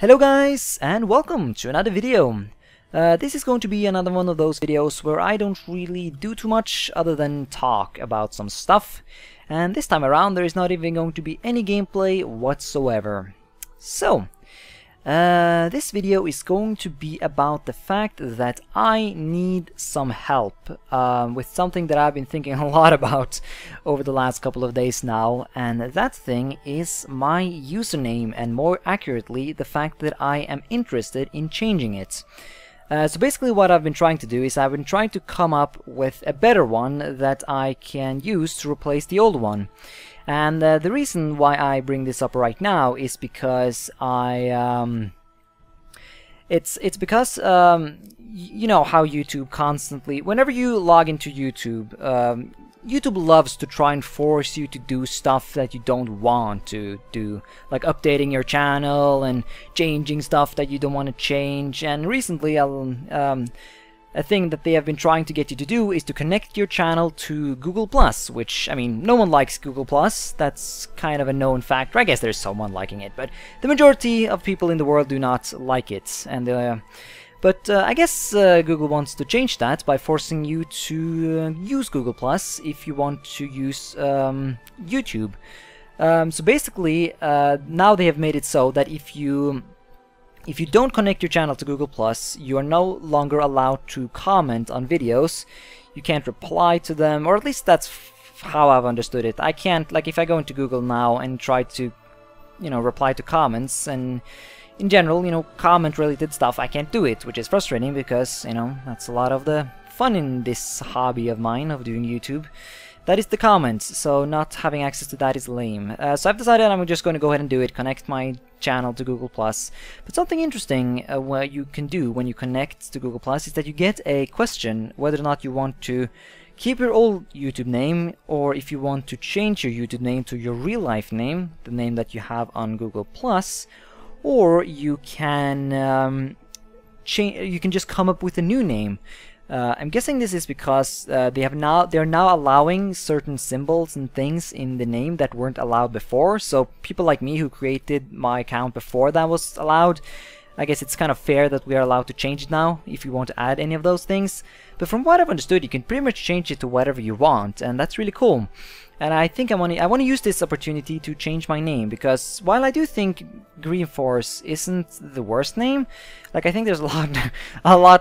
Hello guys, and welcome to another video. This is going to be another one of those videos where I don't really do too much other than talk about some stuff, and this time around there is not even going to be any gameplay whatsoever. So, this video is going to be about the fact that I need some help with something that I've been thinking a lot about over the last couple of days now, and that thing is my username, and more accurately the fact that I am interested in changing it. So basically what I've been trying to do is I've been trying to come up with a better one that I can use to replace the old one. And the reason why I bring this up right now is because it's because you know how YouTube constantly, whenever you log into YouTube, YouTube loves to try and force you to do stuff that you don't want to do, like updating your channel and changing stuff that you don't want to change. And recently a thing that they have been trying to get you to do is to connect your channel to Google+, which, I mean, no one likes Google+, that's kind of a known factor. I guess there's someone liking it, but the majority of people in the world do not like it. And I guess Google wants to change that by forcing you to use Google+ if you want to use YouTube. So basically, now they have made it so that if you don't connect your channel to Google+, you are no longer allowed to comment on videos. You can't reply to them, or at least that's how I've understood it. I can't, like, if I go into Google now and try to, you know, reply to comments and in general, you know, comment-related stuff, I can't do it, which is frustrating because, you know, that's a lot of the fun in this hobby of mine of doing YouTube. That is the comments, so not having access to that is lame. So I've decided I'm just going to go ahead and do it, connect my channel to Google+. But something interesting what you can do when you connect to Google+ is that you get a question whether or not you want to keep your old YouTube name, or if you want to change your YouTube name to your real-life name, the name that you have on Google+, or you can just come up with a new name. I'm guessing this is because they're now allowing certain symbols and things in the name that weren't allowed before. So people like me who created my account before that was allowed, I guess it's kind of fair that we are allowed to change it now if you want to add any of those things. But from what I've understood, you can pretty much change it to whatever you want, and that's really cool. And I think I want to use this opportunity to change my name, because while I do think GreenFors isn't the worst name, like, I think there's a lot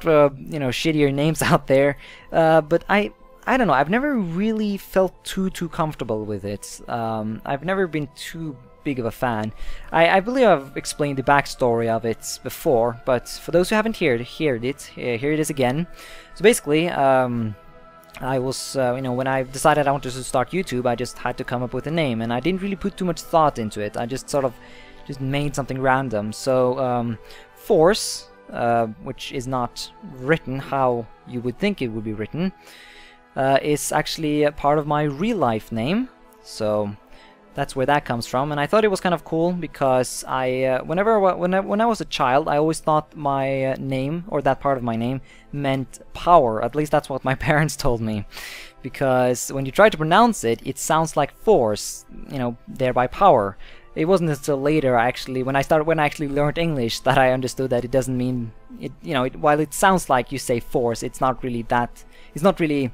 you know, shittier names out there, but I don't know, I've never really felt too comfortable with it. I've never been too big of a fan. I believe I've explained the backstory of it before, but for those who haven't heard it, here it is again. So basically, I was, you know, when I decided I wanted to start YouTube, I just had to come up with a name, and I didn't really put too much thought into it. I just sort of made something random. So, Force, which is not written how you would think it would be written, is actually a part of my real-life name. So that's where that comes from, and I thought it was kind of cool because when I was a child, I always thought my name, or that part of my name, meant power. At least that's what my parents told me, because when you try to pronounce it, it sounds like force, you know, thereby power. It wasn't until later, actually, when I actually learned English, that I understood that it doesn't mean it. You know, while it sounds like you say force, it's not really that. It's not really,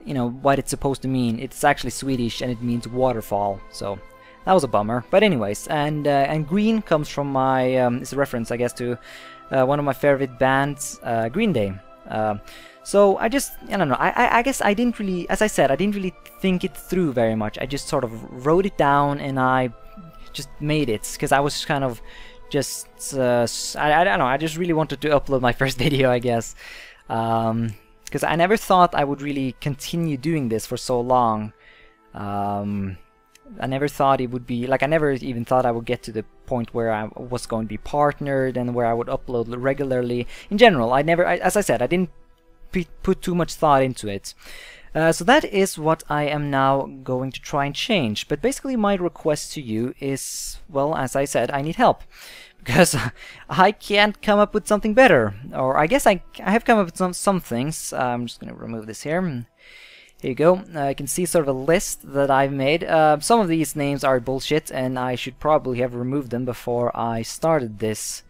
you know, what it's supposed to mean. It's actually Swedish, and it means waterfall. So that was a bummer. But anyways, and green comes from my it's a reference, I guess, to one of my favorite bands, Green Day. So I don't know. I guess I didn't really, as I said, I didn't really think it through very much. I just sort of wrote it down and I just made it because I was kind of just I don't know. I just really wanted to upload my first video, I guess. Because I never thought I would really continue doing this for so long. I never thought it would be, like, I never even thought I would get to the point where I was going to be partnered and where I would upload regularly. In general, as I said, I didn't put too much thought into it. So that is what I am now going to try and change. But basically my request to you is, well, as I said, I need help. Because I can't come up with something better. Or I guess I have come up with some things. I'm just going to remove this here. Here you go. You can see sort of a list that I've made. Some of these names are bullshit, and I should probably have removed them before I started this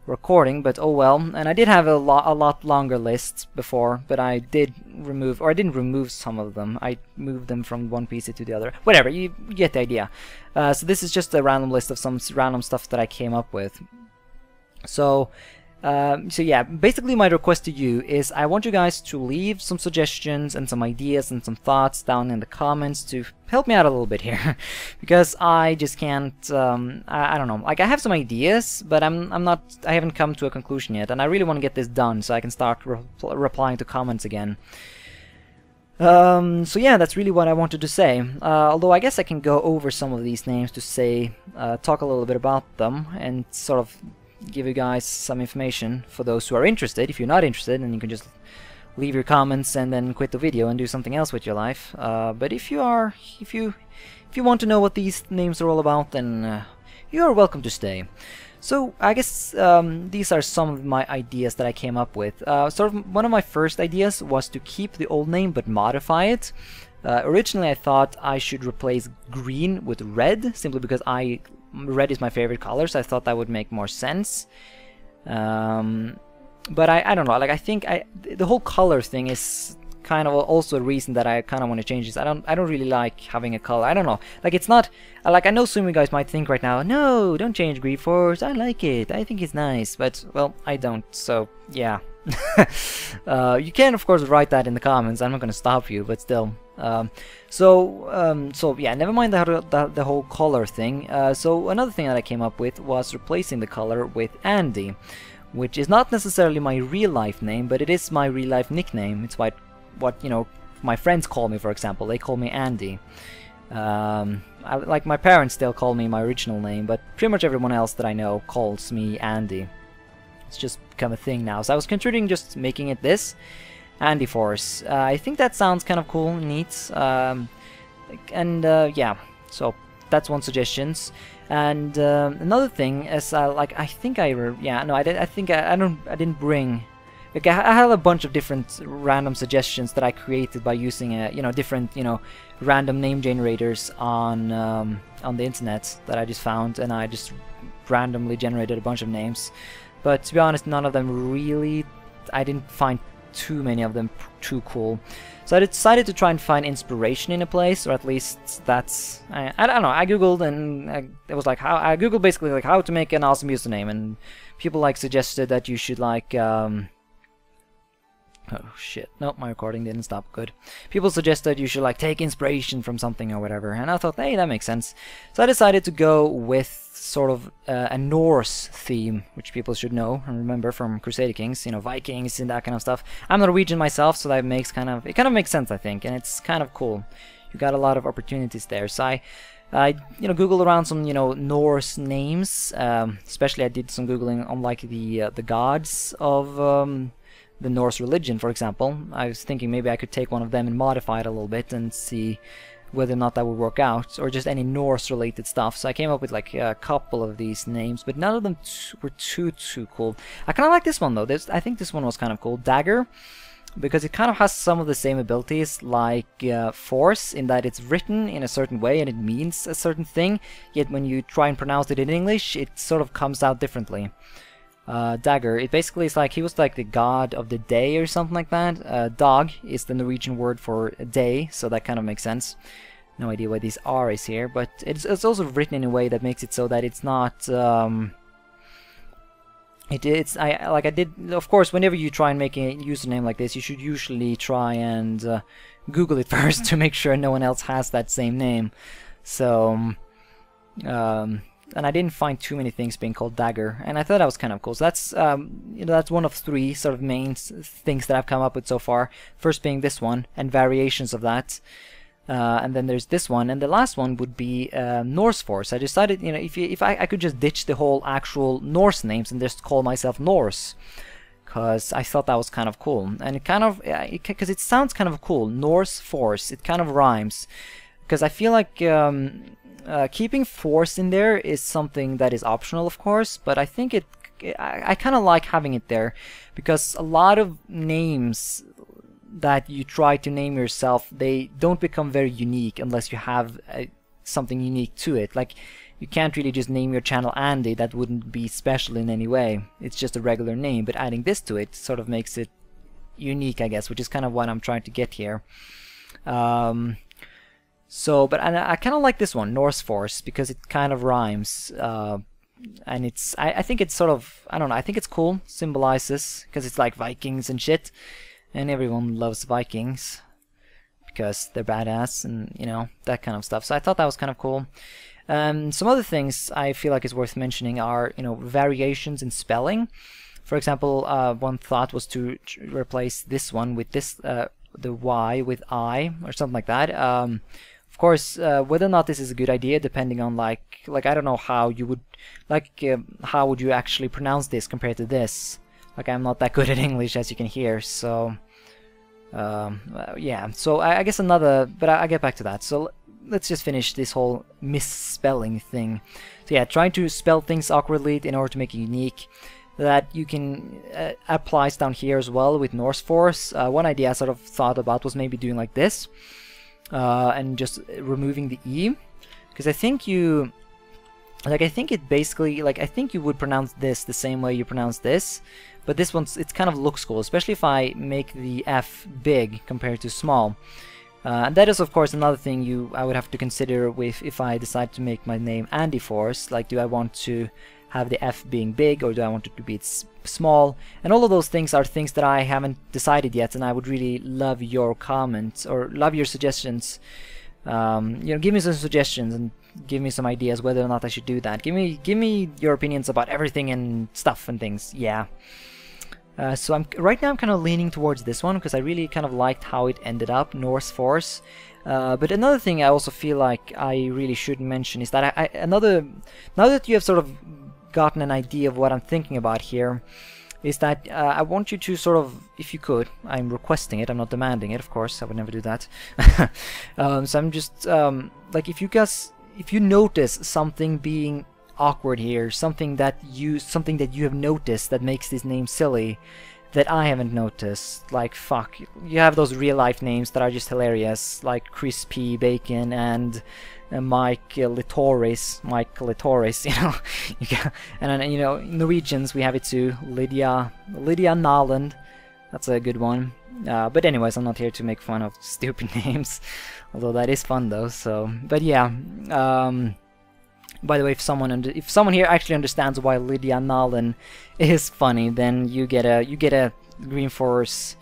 recording, but oh well. And I did have a lot longer lists before, but I did remove, or I didn't remove some of them. I moved them from one PC to the other. Whatever, you get the idea. So this is just a random list of some random stuff that I came up with. So yeah, basically my request to you is I want you guys to leave some suggestions and some ideas and some thoughts down in the comments to help me out a little bit here, because I just can't, I don't know, like I have some ideas, but I haven't come to a conclusion yet, and I really want to get this done so I can start replying to comments again. So yeah, that's really what I wanted to say, although I guess I can go over some of these names to say, talk a little bit about them and sort of give you guys some information for those who are interested. If you're not interested, then you can just leave your comments and then quit the video and do something else with your life. But if you want to know what these names are all about, then you are welcome to stay. So I guess these are some of my ideas that I came up with. Sort of one of my first ideas was to keep the old name but modify it. Originally I thought I should replace green with red, simply because red is my favorite color, so I thought that would make more sense. But I don't know, like I think the whole color thing is kind of also a reason that I kind of want to change this. I don't really like having a color. I don't know, like it's not like, I know some of you guys might think right now, no, don't change GreenFors, I like it, I think it's nice, but well, I don't, so yeah. You can of course write that in the comments, I'm not gonna stop you, but still. So yeah, never mind the whole color thing. So another thing that I came up with was replacing the color with Andy, which is not necessarily my real life name, but it is my real life nickname. It's what you know, my friends call me, for example. They call me Andy. Like my parents still call me my original name, but pretty much everyone else that I know calls me Andy. It's just become a thing now. So I was considering just making it this, GreenFors. I think that sounds kind of cool, neat, yeah. So that's one suggestions. And another thing is, like I think I didn't bring. Like I had a bunch of different random suggestions that I created by using different random name generators on the internet that I just found, and I just randomly generated a bunch of names. But to be honest, none of them really, I didn't find too many of them too cool. So I decided to try and find inspiration in a place, or at least that's, I don't know, I googled, and it was like I googled basically like how to make an awesome username, and people like suggested that you should like oh shit, nope, my recording didn't stop, good. People suggested you should like take inspiration from something or whatever, and I thought, hey, that makes sense. So I decided to go with sort of a Norse theme, which people should know and remember from Crusader Kings, Vikings and that kind of stuff. I'm Norwegian myself, so that makes kind of makes sense, I think, and it's kind of cool. You got a lot of opportunities there. So I googled around some Norse names, especially I did some googling on like the gods of the Norse religion, for example. I was thinking maybe I could take one of them and modify it a little bit and see whether or not that would work out, or just any Norse related stuff. So I came up with like a couple of these names, but none of them were too cool. I kind of like this one though. I think this one was kind of cool, Dagger, because it kind of has some of the same abilities like Force, in that it's written in a certain way and it means a certain thing, yet when you try and pronounce it in English, it sort of comes out differently. Dagger, it basically is like he was like the god of the day or something like that. Dog is the Norwegian word for day, so that kind of makes sense. No idea why these R is here, but it's also written in a way that makes it so that it's not of course, whenever you try and make a username like this, you should usually try and Google it first to make sure no one else has that same name. So and I didn't find too many things being called Dagger, and I thought that was kind of cool. So that's that's one of three sort of main things that I've come up with so far. First being this one, and variations of that, and then there's this one, and the last one would be Norse Force. I decided, if I could just ditch the whole actual Norse names and just call myself Norse, because I thought that was kind of cool, and it kind of because it sounds kind of cool, Norse Force. It kind of rhymes, because I feel like keeping Force in there is something that is optional, of course, but I think I kind of like having it there, because a lot of names that you try to name yourself, they don't become very unique unless you have something unique to it. Like, you can't really just name your channel Andy. That wouldn't be special in any way. It's just a regular name, but adding this to it sort of makes it unique, I guess, which is kind of what I'm trying to get here. So, but I kind of like this one, GreenFors, because it kind of rhymes, and it's I think it's sort of, I don't know, I think it's cool, symbolizes, because it's like Vikings and shit, and everyone loves Vikings because they're badass and, you know, that kind of stuff. So I thought that was kind of cool. Some other things I feel like is worth mentioning are, you know, variations in spelling. For example, one thought was to replace this one with this, the Y with I, or something like that. Of course, whether or not this is a good idea, depending on like I don't know how you would, how would you actually pronounce this compared to this? Like, I'm not that good at English, as you can hear, so yeah. So I guess another, but I get back to that. So let's just finish this whole misspelling thing. So yeah, trying to spell things awkwardly in order to make it unique. That you can applies down here as well with GreenFors. One idea I sort of thought about was maybe doing like this, and just removing the E, because I think you, like, I think it basically, like, I think you would pronounce this the same way you pronounce this, but this one's, it kind of looks cool, especially if I make the F big compared to small. And that is, of course, another thing I would have to consider with if I decide to make my name Andy Force. Like, do I want to have the F being big, or do I want it to be small? And all of those things are things that I haven't decided yet, and I would really love your comments or love your suggestions. You know, give me some suggestions and give me some ideas whether or not I should do that. Give me your opinions about everything and stuff and things. Yeah. So right now I'm kind of leaning towards this one because I really kind of liked how it ended up, GreenFors. But another thing I also feel like I really should mention is that now that you have sort of gotten an idea of what I'm thinking about here, is that I want you to sort of, if you could, I'm requesting it, I'm not demanding it, of course, I would never do that. So I'm just like, if you notice something being awkward here, something that you have noticed that makes this name silly that I haven't noticed, like, fuck, you have those real life names that are just hilarious, like Crispy Bacon and Mike Litoris, you know. And then, you know, Norwegians, we have it too, Lydia Naland, that's a good one. But anyways, I'm not here to make fun of stupid names, although that is fun though. So, but yeah. By the way, if someone here actually understands why Lydia Naland is funny, then you get a GreenFors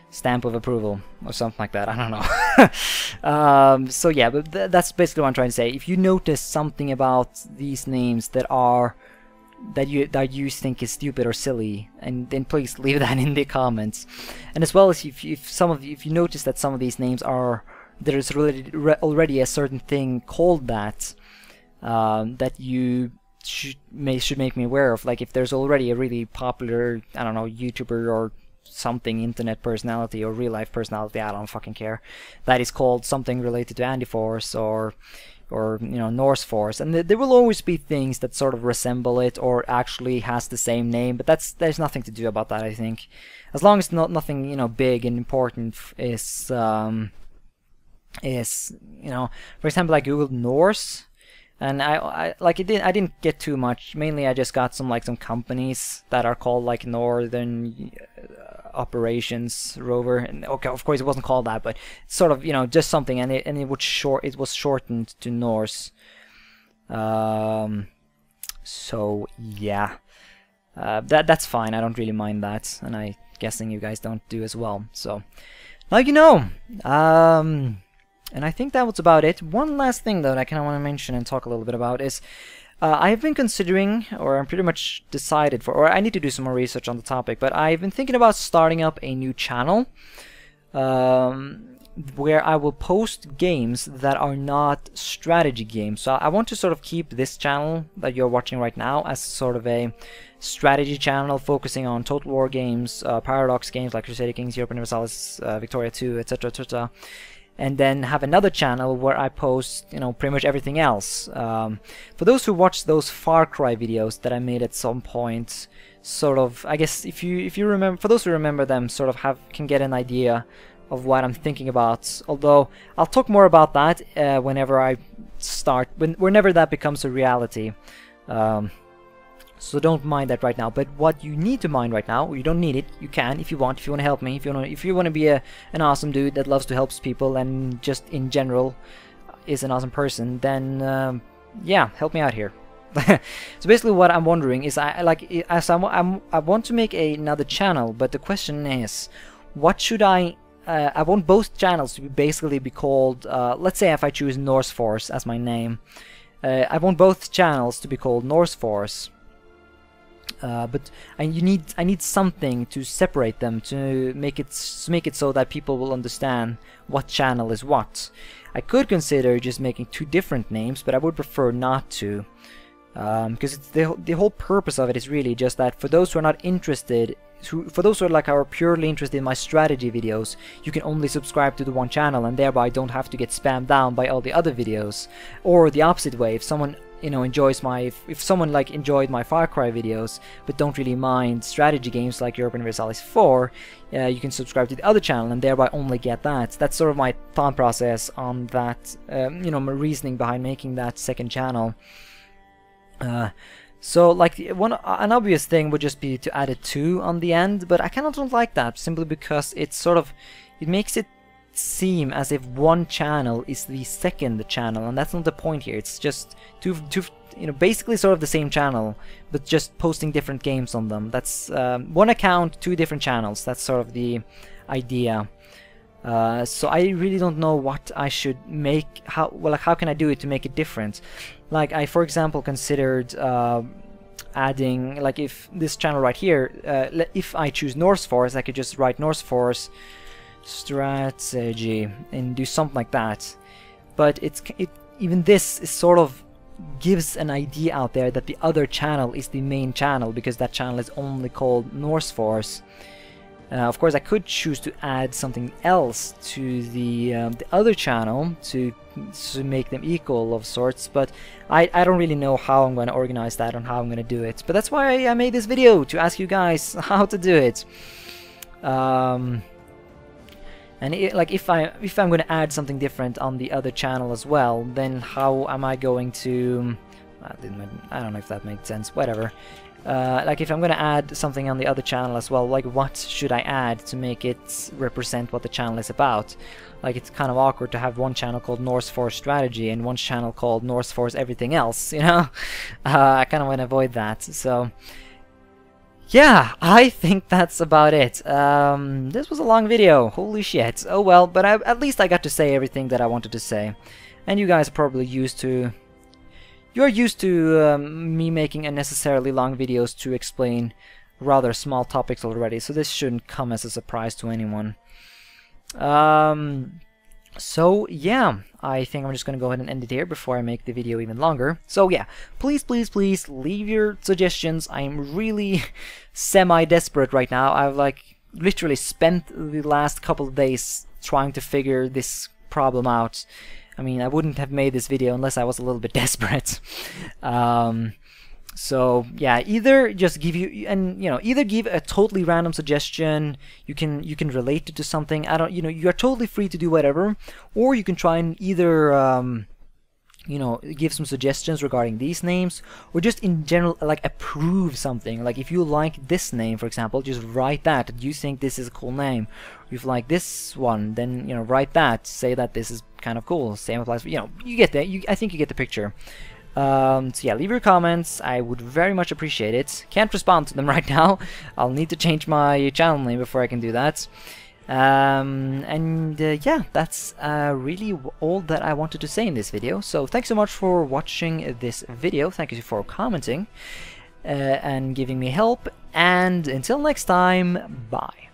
stamp of approval or something like that. I don't know. So yeah, but that's basically what I'm trying to say. If you notice something about these names that you think is stupid or silly, and then please leave that in the comments. And as well as if you notice that some of these names there's already a certain thing called that. That you should make me aware of. Like, if there's already a really popular, I don't know, YouTuber or something, internet personality or real life personality, I don't fucking care, that is called something related to Andy Force or you know, GreenFors, and there will always be things that sort of resemble it or actually has the same name, but there's nothing to do about that, I think, as long as nothing, you know, big and important is you know, for example, I googled Norse. And I didn't get too much. Mainly I just got some companies that are called like Northern Operations Rover. And okay, of course it wasn't called that, but it's sort of, you know, just something, and it was shortened to Norse. So yeah. That's fine. I don't really mind that, and I'm guessing you guys don't do as well. So now you know. And I think that was about it. One last thing though that I kind of want to mention and talk a little bit about is I've been considering, or I'm pretty much decided for, or I need to do some more research on the topic, but I've been thinking about starting up a new channel where I will post games that are not strategy games. So I want to sort of keep this channel that you're watching right now as sort of a strategy channel focusing on Total War games, Paradox games like Crusader Kings, Europe Universalis, Victoria 2, etc., etc. And then have another channel where I post, you know, pretty much everything else. For those who watch those Far Cry videos that I made at some point, sort of, I guess if you remember, for those who remember them, sort of can get an idea of what I'm thinking about. Although I'll talk more about that whenever I start, whenever that becomes a reality. So don't mind that right now. But what you need to mind right now, you don't need it. You can if you want. If you want to help me, if you want to be an awesome dude that loves to help people and just in general is an awesome person, then yeah, help me out here. So basically, what I'm wondering is, I want to make another channel, but the question is, what should I want both channels to basically be called. Let's say if I choose GreenFors as my name, I want both channels to be called GreenFors. But I need something to separate them, to make it so that people will understand what channel is what. I could consider just making two different names, but I would prefer not to, because the whole purpose of it is really just that for those who are not interested, for those who are purely interested in my strategy videos, you can only subscribe to the one channel and thereby don't have to get spammed down by all the other videos. Or the opposite way, if someone enjoys if someone enjoyed my Far Cry videos but don't really mind strategy games like Europe Universalis 4, you can subscribe to the other channel and thereby only get that. That's sort of my thought process on that, my reasoning behind making that second channel. So an obvious thing would just be to add a 2 on the end, but I kind of don't like that, simply because it makes it seem as if one channel is the second channel, and that's not the point here. It's just basically sort of the same channel, but just posting different games on them. That's one account, two different channels. That's sort of the idea. So I really don't know what I should make. How can I do it to make it different? I, for example, considered adding, if this channel right here, if I choose GreenFors, I could just write GreenFors strategy and do something like that. But even this is sort of gives an idea out there that the other channel is the main channel, because that channel is only called GreenFors. Of course, I could choose to add something else to the other channel to make them equal of sorts, but I don't really know how I'm going to organize that and how I'm going to do it. But that's why I made this video, to ask you guys how to do it. And if I'm going to add something different on the other channel as well, then how am I going to? I don't know if that made sense. Whatever. If I'm going to add something on the other channel as well, what should I add to make it represent what the channel is about? It's kind of awkward to have one channel called GreenFors Strategy and one channel called GreenFors Everything Else, I kind of want to avoid that. So yeah, I think that's about it. This was a long video, holy shit. Oh well, but at least I got to say everything that I wanted to say. And you guys are probably used to... You're used to me making unnecessarily long videos to explain rather small topics already, so this shouldn't come as a surprise to anyone. So yeah, I think I'm just gonna go ahead and end it here before I make the video even longer. So yeah, please leave your suggestions. I'm really semi-desperate right now. I've literally spent the last couple of days trying to figure this problem out. I mean, I wouldn't have made this video unless I was a little bit desperate. So yeah, either just give either give a totally random suggestion. You can relate it to something. You are totally free to do whatever, or you can try and either give some suggestions regarding these names, or just in general approve something. If you like this name, for example, just write that you think this is a cool name. If you like this one, then write that, say that this is kind of cool. Same applies for, you get that. I think you get the picture. So yeah, leave your comments. I would very much appreciate it. Can't respond to them right now. I'll need to change my channel name before I can do that. Yeah, that's really all that I wanted to say in this video. So thanks so much for watching this video. Thank you for commenting and giving me help. And until next time, bye.